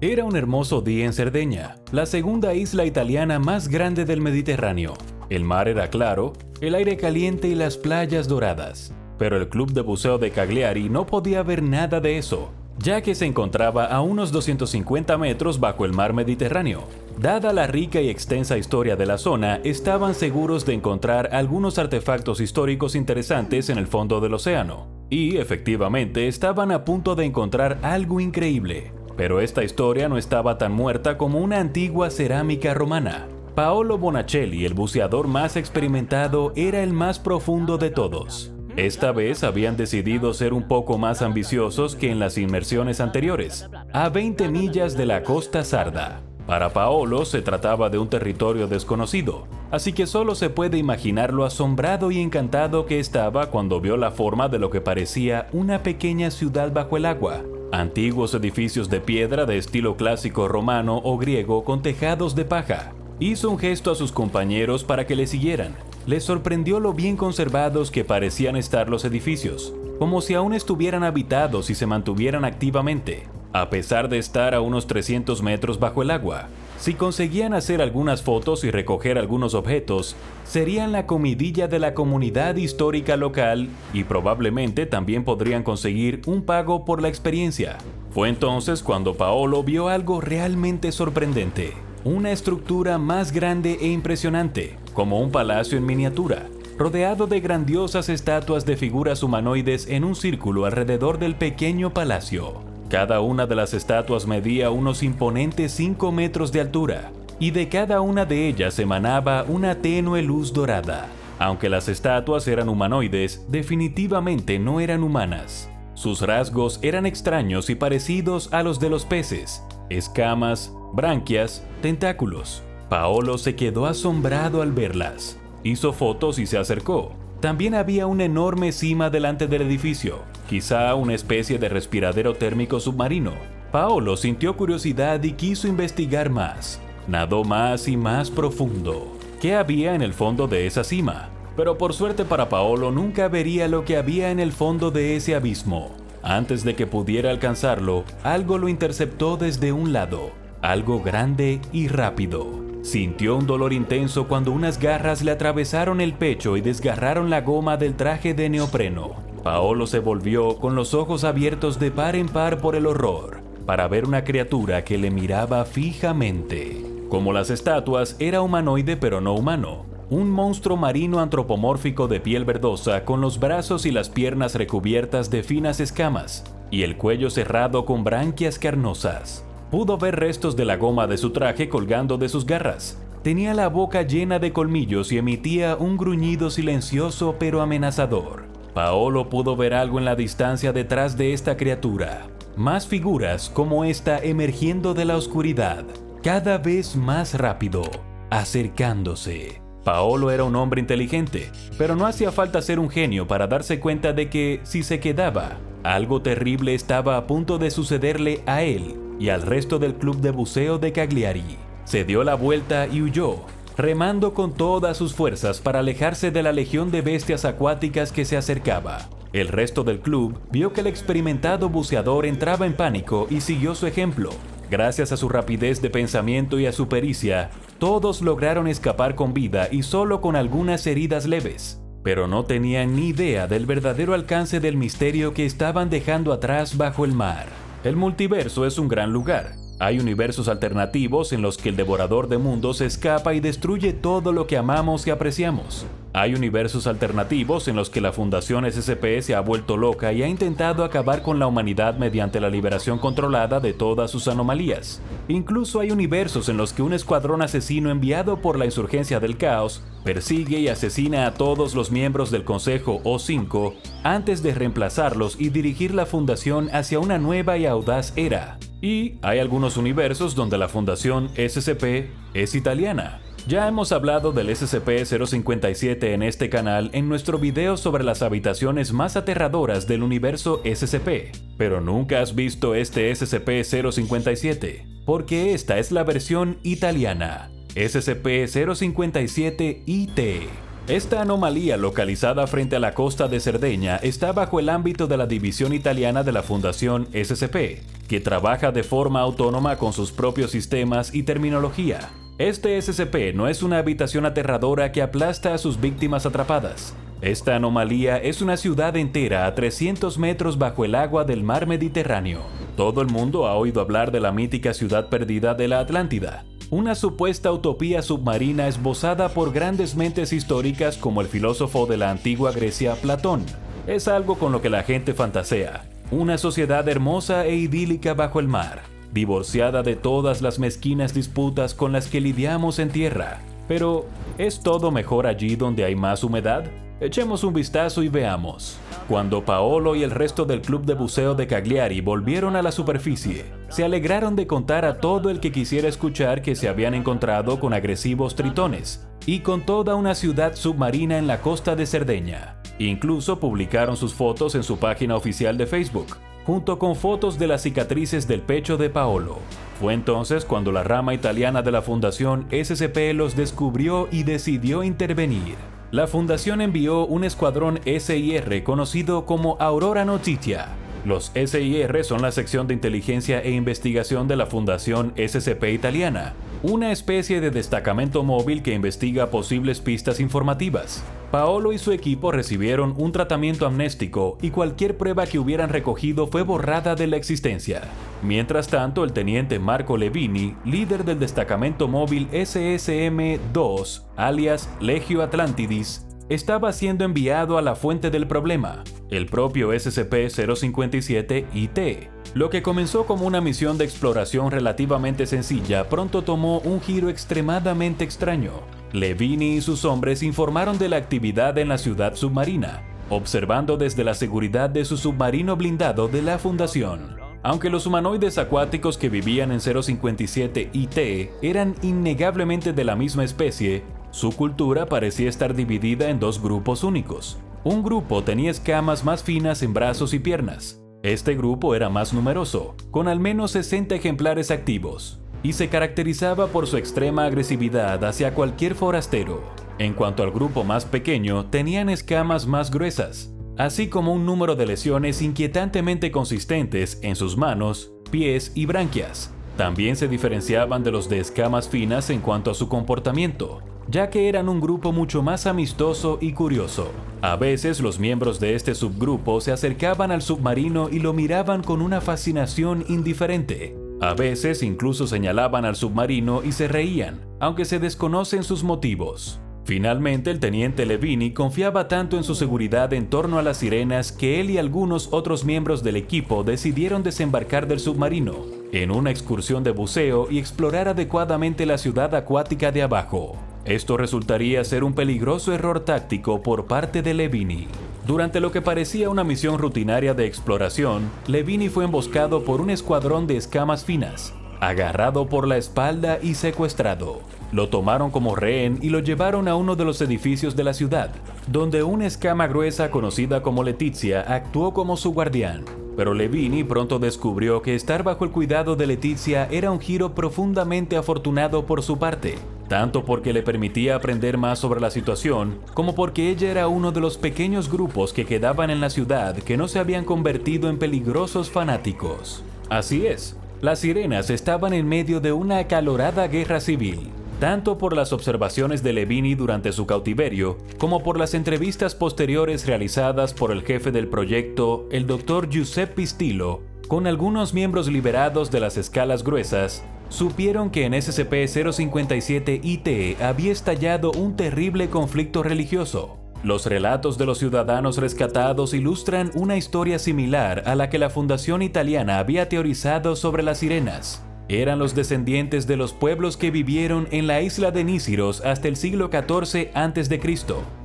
Era un hermoso día en Cerdeña, la segunda isla italiana más grande del Mediterráneo. El mar era claro, el aire caliente y las playas doradas. Pero el club de buceo de Cagliari no podía ver nada de eso, ya que se encontraba a unos 250 metros bajo el mar Mediterráneo. Dada la rica y extensa historia de la zona, estaban seguros de encontrar algunos artefactos históricos interesantes en el fondo del océano. Y, efectivamente, estaban a punto de encontrar algo increíble. Pero esta historia no estaba tan muerta como una antigua cerámica romana. Paolo Bonacelli, el buceador más experimentado, era el más profundo de todos. Esta vez habían decidido ser un poco más ambiciosos que en las inmersiones anteriores, a 20 millas de la costa sarda. Para Paolo se trataba de un territorio desconocido, así que solo se puede imaginar lo asombrado y encantado que estaba cuando vio la forma de lo que parecía una pequeña ciudad bajo el agua. Antiguos edificios de piedra de estilo clásico romano o griego con tejados de paja. Hizo un gesto a sus compañeros para que le siguieran. Les sorprendió lo bien conservados que parecían estar los edificios, como si aún estuvieran habitados y se mantuvieran activamente, a pesar de estar a unos 300 metros bajo el agua. Si conseguían hacer algunas fotos y recoger algunos objetos, serían la comidilla de la comunidad histórica local y probablemente también podrían conseguir un pago por la experiencia. Fue entonces cuando Paolo vio algo realmente sorprendente. Una estructura más grande e impresionante, como un palacio en miniatura, rodeado de grandiosas estatuas de figuras humanoides en un círculo alrededor del pequeño palacio. Cada una de las estatuas medía unos imponentes 5 metros de altura, y de cada una de ellas emanaba una tenue luz dorada. Aunque las estatuas eran humanoides, definitivamente no eran humanas. Sus rasgos eran extraños y parecidos a los de los peces: escamas, branquias, tentáculos. Paolo se quedó asombrado al verlas. Hizo fotos y se acercó. También había una enorme cima delante del edificio, quizá una especie de respiradero térmico submarino. Paolo sintió curiosidad y quiso investigar más. Nadó más y más profundo. ¿Qué había en el fondo de esa cima? Pero por suerte para Paolo nunca vería lo que había en el fondo de ese abismo. Antes de que pudiera alcanzarlo, algo lo interceptó desde un lado, algo grande y rápido. Sintió un dolor intenso cuando unas garras le atravesaron el pecho y desgarraron la goma del traje de neopreno. Paolo se volvió con los ojos abiertos de par en par por el horror, para ver una criatura que le miraba fijamente. Como las estatuas, era humanoide pero no humano. Un monstruo marino antropomórfico de piel verdosa con los brazos y las piernas recubiertas de finas escamas y el cuello cerrado con branquias carnosas. Pudo ver restos de la goma de su traje colgando de sus garras. Tenía la boca llena de colmillos y emitía un gruñido silencioso pero amenazador. Paolo pudo ver algo en la distancia detrás de esta criatura. Más figuras como esta emergiendo de la oscuridad, cada vez más rápido, acercándose. Paolo era un hombre inteligente, pero no hacía falta ser un genio para darse cuenta de que, si se quedaba, algo terrible estaba a punto de sucederle a él y al resto del club de buceo de Cagliari. Se dio la vuelta y huyó, remando con todas sus fuerzas para alejarse de la legión de bestias acuáticas que se acercaba. El resto del club vio que el experimentado buceador entraba en pánico y siguió su ejemplo. Gracias a su rapidez de pensamiento y a su pericia, todos lograron escapar con vida y solo con algunas heridas leves. Pero no tenían ni idea del verdadero alcance del misterio que estaban dejando atrás bajo el mar. El multiverso es un gran lugar. Hay universos alternativos en los que el devorador de mundos escapa y destruye todo lo que amamos y apreciamos. Hay universos alternativos en los que la Fundación SCP se ha vuelto loca y ha intentado acabar con la humanidad mediante la liberación controlada de todas sus anomalías. Incluso hay universos en los que un escuadrón asesino enviado por la Insurgencia del Caos persigue y asesina a todos los miembros del Consejo O5 antes de reemplazarlos y dirigir la Fundación hacia una nueva y audaz era. Y hay algunos universos donde la Fundación SCP es italiana. Ya hemos hablado del SCP-057 en este canal en nuestro video sobre las habitaciones más aterradoras del universo SCP, pero nunca has visto este SCP-057, porque esta es la versión italiana, SCP-057-IT. Esta anomalía, localizada frente a la costa de Cerdeña, está bajo el ámbito de la división italiana de la Fundación SCP, que trabaja de forma autónoma con sus propios sistemas y terminología. Este SCP no es una habitación aterradora que aplasta a sus víctimas atrapadas. Esta anomalía es una ciudad entera a 300 metros bajo el agua del mar Mediterráneo. Todo el mundo ha oído hablar de la mítica ciudad perdida de la Atlántida, una supuesta utopía submarina esbozada por grandes mentes históricas como el filósofo de la antigua Grecia, Platón. Es algo con lo que la gente fantasea, una sociedad hermosa e idílica bajo el mar, divorciada de todas las mezquinas disputas con las que lidiamos en tierra. Pero, ¿es todo mejor allí donde hay más humedad? Echemos un vistazo y veamos. Cuando Paolo y el resto del club de buceo de Cagliari volvieron a la superficie, se alegraron de contar a todo el que quisiera escuchar que se habían encontrado con agresivos tritones y con toda una ciudad submarina en la costa de Cerdeña. Incluso publicaron sus fotos en su página oficial de Facebook, junto con fotos de las cicatrices del pecho de Paolo. Fue entonces cuando la rama italiana de la Fundación SCP los descubrió y decidió intervenir. La fundación envió un escuadrón SIR conocido como Aurora Notitia. Los SIR son la sección de inteligencia e investigación de la Fundación SCP italiana, una especie de destacamento móvil que investiga posibles pistas informativas. Paolo y su equipo recibieron un tratamiento amnéstico y cualquier prueba que hubieran recogido fue borrada de la existencia. Mientras tanto, el teniente Marco Levini, líder del destacamento móvil SSM-2, alias Legio Atlantidis, estaba siendo enviado a la fuente del problema, el propio SCP-057-IT. Lo que comenzó como una misión de exploración relativamente sencilla pronto tomó un giro extremadamente extraño. Levini y sus hombres informaron de la actividad en la ciudad submarina, observando desde la seguridad de su submarino blindado de la Fundación. Aunque los humanoides acuáticos que vivían en 057-IT eran innegablemente de la misma especie, su cultura parecía estar dividida en dos grupos únicos. Un grupo tenía escamas más finas en brazos y piernas. Este grupo era más numeroso, con al menos 60 ejemplares activos, y se caracterizaba por su extrema agresividad hacia cualquier forastero. En cuanto al grupo más pequeño, tenían escamas más gruesas, así como un número de lesiones inquietantemente consistentes en sus manos, pies y branquias. También se diferenciaban de los de escamas finas en cuanto a su comportamiento, ya que eran un grupo mucho más amistoso y curioso. A veces los miembros de este subgrupo se acercaban al submarino y lo miraban con una fascinación indiferente. A veces incluso señalaban al submarino y se reían, aunque se desconocen sus motivos. Finalmente, el teniente Levini confiaba tanto en su seguridad en torno a las sirenas que él y algunos otros miembros del equipo decidieron desembarcar del submarino en una excursión de buceo y explorar adecuadamente la ciudad acuática de abajo. Esto resultaría ser un peligroso error táctico por parte de Levini. Durante lo que parecía una misión rutinaria de exploración, Levini fue emboscado por un escuadrón de escamas finas, agarrado por la espalda y secuestrado. Lo tomaron como rehén y lo llevaron a uno de los edificios de la ciudad, donde una escama gruesa conocida como Letizia actuó como su guardián. Pero Levini pronto descubrió que estar bajo el cuidado de Letizia era un giro profundamente afortunado por su parte, tanto porque le permitía aprender más sobre la situación, como porque ella era uno de los pequeños grupos que quedaban en la ciudad que no se habían convertido en peligrosos fanáticos. Así es, las sirenas estaban en medio de una acalorada guerra civil, tanto por las observaciones de Levini durante su cautiverio, como por las entrevistas posteriores realizadas por el jefe del proyecto, el Dr. Giuseppe Pistillo, con algunos miembros liberados de las escalas gruesas. Supieron que en SCP-057-IT había estallado un terrible conflicto religioso. Los relatos de los ciudadanos rescatados ilustran una historia similar a la que la Fundación Italiana había teorizado sobre las sirenas. Eran los descendientes de los pueblos que vivieron en la isla de Nísiros hasta el siglo XIV a.C.,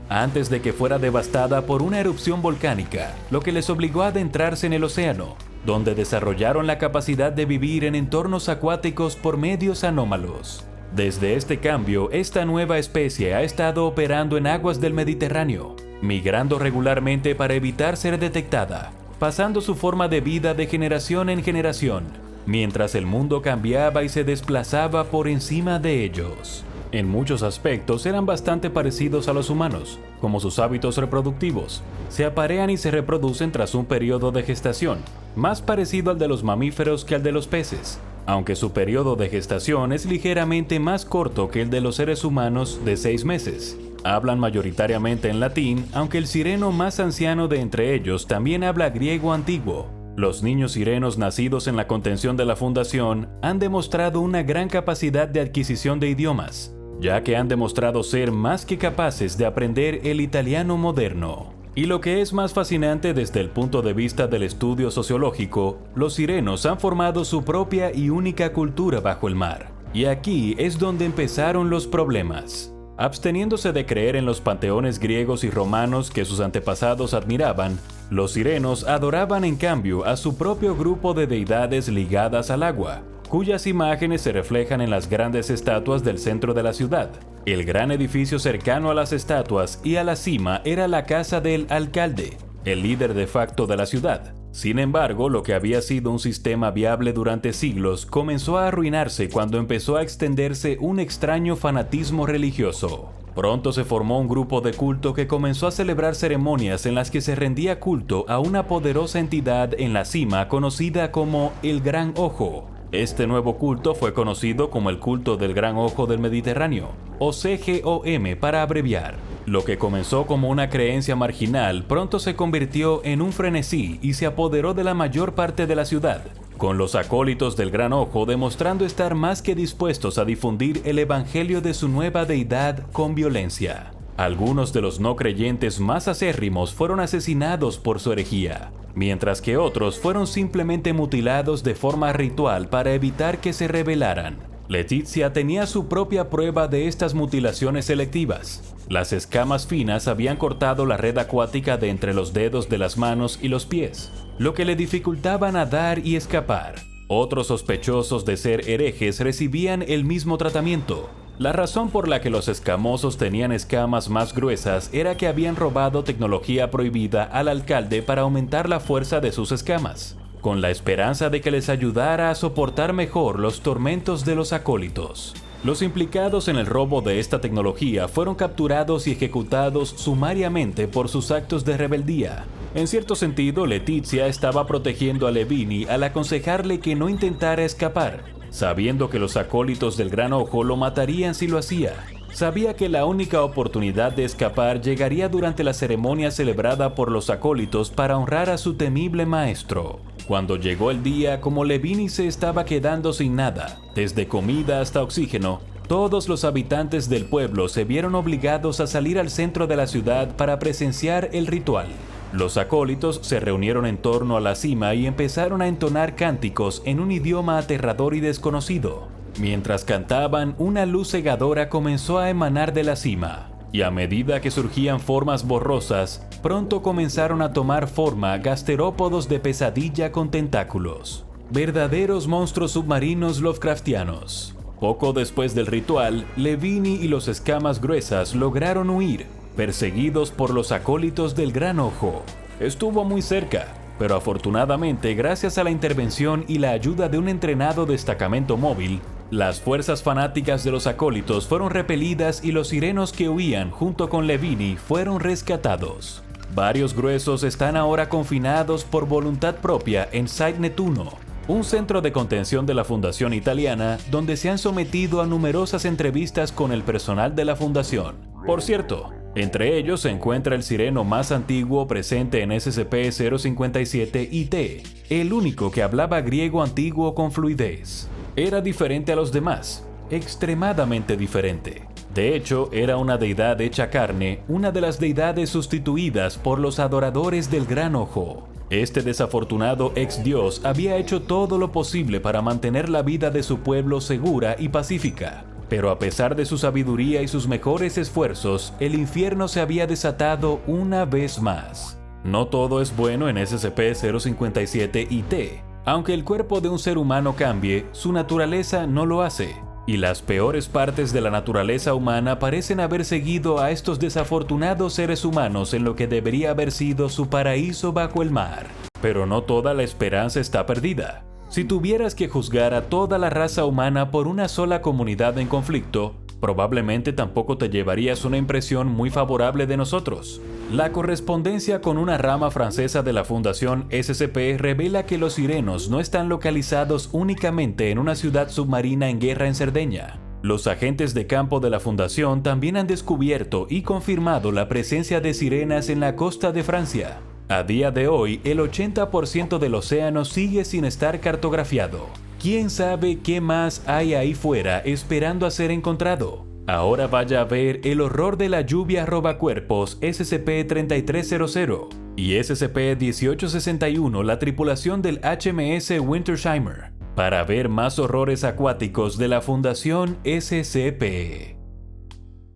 antes de que fuera devastada por una erupción volcánica, lo que les obligó a adentrarse en el océano, donde desarrollaron la capacidad de vivir en entornos acuáticos por medios anómalos. Desde este cambio, esta nueva especie ha estado operando en aguas del Mediterráneo, migrando regularmente para evitar ser detectada, pasando su forma de vida de generación en generación, mientras el mundo cambiaba y se desplazaba por encima de ellos. En muchos aspectos eran bastante parecidos a los humanos, como sus hábitos reproductivos. Se aparean y se reproducen tras un periodo de gestación, más parecido al de los mamíferos que al de los peces, aunque su periodo de gestación es ligeramente más corto que el de los seres humanos de 6 meses. Hablan mayoritariamente en latín, aunque el sireno más anciano de entre ellos también habla griego antiguo. Los niños sirenos nacidos en la contención de la fundación han demostrado una gran capacidad de adquisición de idiomas, ya que han demostrado ser más que capaces de aprender el italiano moderno. Y lo que es más fascinante desde el punto de vista del estudio sociológico, los sirenos han formado su propia y única cultura bajo el mar. Y aquí es donde empezaron los problemas. Absteniéndose de creer en los panteones griegos y romanos que sus antepasados admiraban, los sirenos adoraban en cambio a su propio grupo de deidades ligadas al agua, cuyas imágenes se reflejan en las grandes estatuas del centro de la ciudad. El gran edificio cercano a las estatuas y a la cima era la casa del alcalde, el líder de facto de la ciudad. Sin embargo, lo que había sido un sistema viable durante siglos comenzó a arruinarse cuando empezó a extenderse un extraño fanatismo religioso. Pronto se formó un grupo de culto que comenzó a celebrar ceremonias en las que se rendía culto a una poderosa entidad en la cima conocida como el Gran Ojo. Este nuevo culto fue conocido como el culto del Gran Ojo del Mediterráneo, o CGOM para abreviar. Lo que comenzó como una creencia marginal pronto se convirtió en un frenesí y se apoderó de la mayor parte de la ciudad, con los acólitos del Gran Ojo demostrando estar más que dispuestos a difundir el evangelio de su nueva deidad con violencia. Algunos de los no creyentes más acérrimos fueron asesinados por su herejía, mientras que otros fueron simplemente mutilados de forma ritual para evitar que se rebelaran. Letizia tenía su propia prueba de estas mutilaciones selectivas. Las escamas finas habían cortado la red acuática de entre los dedos de las manos y los pies, lo que le dificultaba nadar y escapar. Otros sospechosos de ser herejes recibían el mismo tratamiento. La razón por la que los escamosos tenían escamas más gruesas era que habían robado tecnología prohibida al alcalde para aumentar la fuerza de sus escamas, con la esperanza de que les ayudara a soportar mejor los tormentos de los acólitos. Los implicados en el robo de esta tecnología fueron capturados y ejecutados sumariamente por sus actos de rebeldía. En cierto sentido, Letizia estaba protegiendo a Levini al aconsejarle que no intentara escapar, sabiendo que los acólitos del Gran Ojo lo matarían si lo hacía. Sabía que la única oportunidad de escapar llegaría durante la ceremonia celebrada por los acólitos para honrar a su temible maestro. Cuando llegó el día, como Levini se estaba quedando sin nada, desde comida hasta oxígeno, todos los habitantes del pueblo se vieron obligados a salir al centro de la ciudad para presenciar el ritual. Los acólitos se reunieron en torno a la cima y empezaron a entonar cánticos en un idioma aterrador y desconocido. Mientras cantaban, una luz cegadora comenzó a emanar de la cima, y a medida que surgían formas borrosas, pronto comenzaron a tomar forma gasterópodos de pesadilla con tentáculos, verdaderos monstruos submarinos Lovecraftianos. Poco después del ritual, Levini y los escamas gruesas lograron huir, perseguidos por los acólitos del Gran Ojo. Estuvo muy cerca, pero afortunadamente, gracias a la intervención y la ayuda de un entrenado destacamento móvil, las fuerzas fanáticas de los acólitos fueron repelidas y los sirenos que huían junto con Levini fueron rescatados. Varios gruesos están ahora confinados por voluntad propia en Site Netuno, un centro de contención de la Fundación Italiana donde se han sometido a numerosas entrevistas con el personal de la Fundación. Por cierto, entre ellos se encuentra el sireno más antiguo presente en SCP-057-IT, el único que hablaba griego antiguo con fluidez. Era diferente a los demás, extremadamente diferente. De hecho, era una deidad hecha carne, una de las deidades sustituidas por los adoradores del Gran Ojo. Este desafortunado ex dios había hecho todo lo posible para mantener la vida de su pueblo segura y pacífica. Pero a pesar de su sabiduría y sus mejores esfuerzos, el infierno se había desatado una vez más. No todo es bueno en SCP-057-IT. Aunque el cuerpo de un ser humano cambie, su naturaleza no lo hace, y las peores partes de la naturaleza humana parecen haber seguido a estos desafortunados seres humanos en lo que debería haber sido su paraíso bajo el mar. Pero no toda la esperanza está perdida. Si tuvieras que juzgar a toda la raza humana por una sola comunidad en conflicto, probablemente tampoco te llevarías una impresión muy favorable de nosotros. La correspondencia con una rama francesa de la Fundación SCP revela que los sirenos no están localizados únicamente en una ciudad submarina en guerra en Cerdeña. Los agentes de campo de la Fundación también han descubierto y confirmado la presencia de sirenas en la costa de Francia. A día de hoy, el 80% del océano sigue sin estar cartografiado. ¿Quién sabe qué más hay ahí fuera esperando a ser encontrado? Ahora vaya a ver el horror de la lluvia robacuerpos SCP-3300 y SCP-1861, la tripulación del HMS Wintersheimer, para ver más horrores acuáticos de la Fundación SCP.